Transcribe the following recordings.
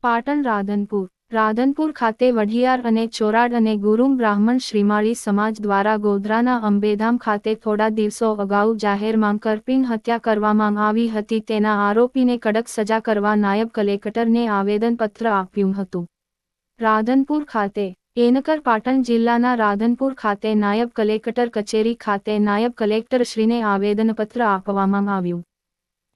પાટણ રાધનપુર ખાતે વઢિયાર અને ચોરાડ અને ગુરુમ બ્રાહ્મણ શ્રીમાળી સમાજ દ્વારા ગોધરાના અંબેધામ ખાતે થોડા દિવસો અગાઉ જાહેરમાં કરપીણ હત્યા કરવામાં આવી હતી। તેના આરોપીને કડક સજા કરવા નાયબ કલેક્ટરને આવેદનપત્ર આપ્યું હતું। રાધનપુર ખાતે એનકર પાટણ જિલ્લાના રાધનપુર ખાતે નાયબ કલેક્ટર કચેરી ખાતે નાયબ કલેક્ટરશ્રીને આવેદનપત્ર આપવામાં આવ્યું।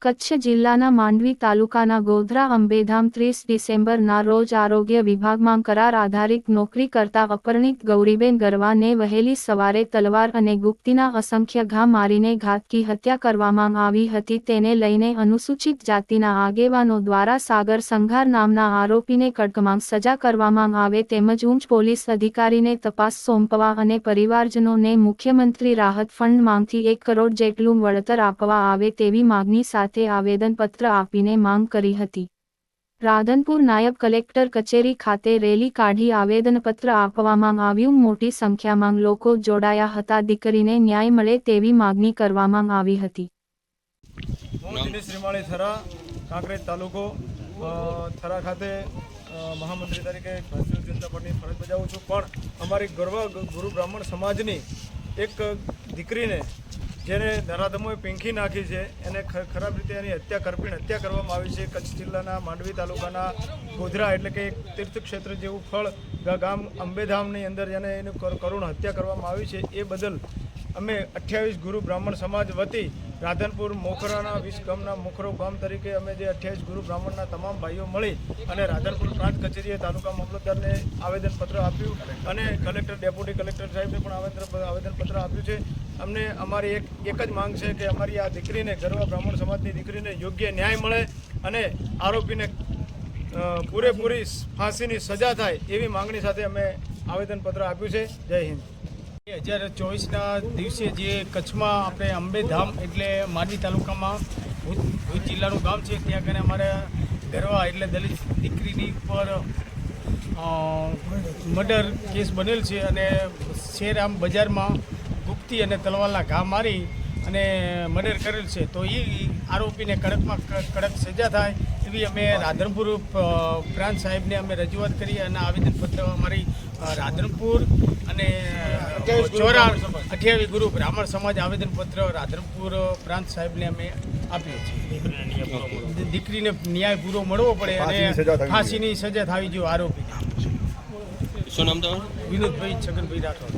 કચ્છ જિલ્લાના માંડવી તાલુકાના ગોધરા અંબેધામ 30 ડિસેમ્બરના રોજ આરોગ્ય વિભાગમાં કરાર આધારિત નોકરી કરતા અપરિણીત ગૌરીબેન ગરવાને વહેલી સવારે તલવાર અને ગુપ્તીના અસંખ્ય ઘા મારીને ઘાતકી હત્યા કરવામાં આવી હતી। તેને લઈને અનુસૂચિત જાતિના આગેવાનો દ્વારા સાગર સંઘાર નામના આરોપીને કડકમાં સજા કરવામાં આવે તેમજ ઉચ્ચ પોલીસ અધિકારીને તપાસ સોંપવા અને પરિવારજનોને મુખ્યમંત્રી રાહત ફંડમાંથી 1 કરોડ જેટલું વળતર આપવા આવે તેવી માગણી સાથે આવેદનપત્ર આપીને માંગ કરી હતી। રાધનપુર નાયબ કલેક્ટર કચેરી ખાતે રેલી કાઢી આવેદનપત્ર આપવામાં આવ્યું। મોટી સંખ્યામાં લોકો જોડાયા હતા। દીકરીને ન્યાય મળે તેવી માગણી કરવામાં આવી હતી। હું દિનેશ શ્રીમાળી થરા કાંકરેજ તાલુકો થરા ખાતે મહામંત્રી તરીકે ભારતીય જનતા પાર્ટીની ફરજ બજાવું છું। પણ અમારી ગુરુ બ્રાહ્મણ સમાજની એક દીકરીને જેને નરાધમોએ પીંખી નાખી છે એને ખરાબ રીતે એની કરપીણ હત્યા કરવામાં આવી છે। કચ્છ જિલ્લાના માંડવી તાલુકાના ગોધરા એટલે કે એક તીર્થક્ષેત્ર જેવું ફળ ગામ અંબેધામની અંદર જેને એનું કરુણ હત્યા કરવામાં આવી છે એ બદલ અમે 28 ગુરુ બ્રાહ્મણ સમાજ વતી રાધનપુર મોખરાના 20 ગામના મોખરો ગામ તરીકે અમે જે 28 ગુરુ બ્રાહ્મણના તમામ ભાઈઓ મળી અને રાધનપુર પ્રાંત કચેરીએ તાલુકા મામલતદારને આવેદનપત્ર આપ્યું અને કલેક્ટર ડેપ્યુટી કલેક્ટર સાહેબને પણ આવેદનપત્ર આપ્યું છે। અમને અમારી એક જ માંગ છે કે અમારી આ દીકરીને ગરવા બ્રાહ્મણ સમાજની દીકરીને યોગ્ય ન્યાય મળે અને આરોપીને પૂરેપૂરી ફાંસીની સજા થાય એવી માંગણી સાથે અમે આવેદનપત્ર આપ્યું છે। જય હિન્દ। 2024ના દિવસે જે કચ્છમાં આપણે અંબેધામ એટલે માંડવી તાલુકામાં ભુજ જિલ્લાનું ગામ છે ત્યાં કને અમારે ગરવા એટલે દલિત દીકરીની પર મર્ડર કેસ બનેલ છે અને શેર આમ બજારમાં ગુપ્તી અને તલવારના ઘા મારી અને મર્ડર કરેલ છે। તો એ આરોપીને કડકમાં કડક સજા થાય એવી અમે રાધનપુર પ્રાંત સાહેબને અમે રજૂઆત કરી અને આવેદનપત્ર અમારી રાધનપુર અને ચોરાડ 28 ગુરુ બ્રાહ્મણ સમાજ આવેદનપત્ર રાધનપુર પ્રાંત સાહેબને અમે આપીએ છીએ। દીકરીને ન્યાય પૂરો મળવો પડે અને ફાંસીની સજા થવી જોઈએ આરોપીને। શું નામ તમારું? વિનોદભાઈ છગનભાઈ રાઠોડ।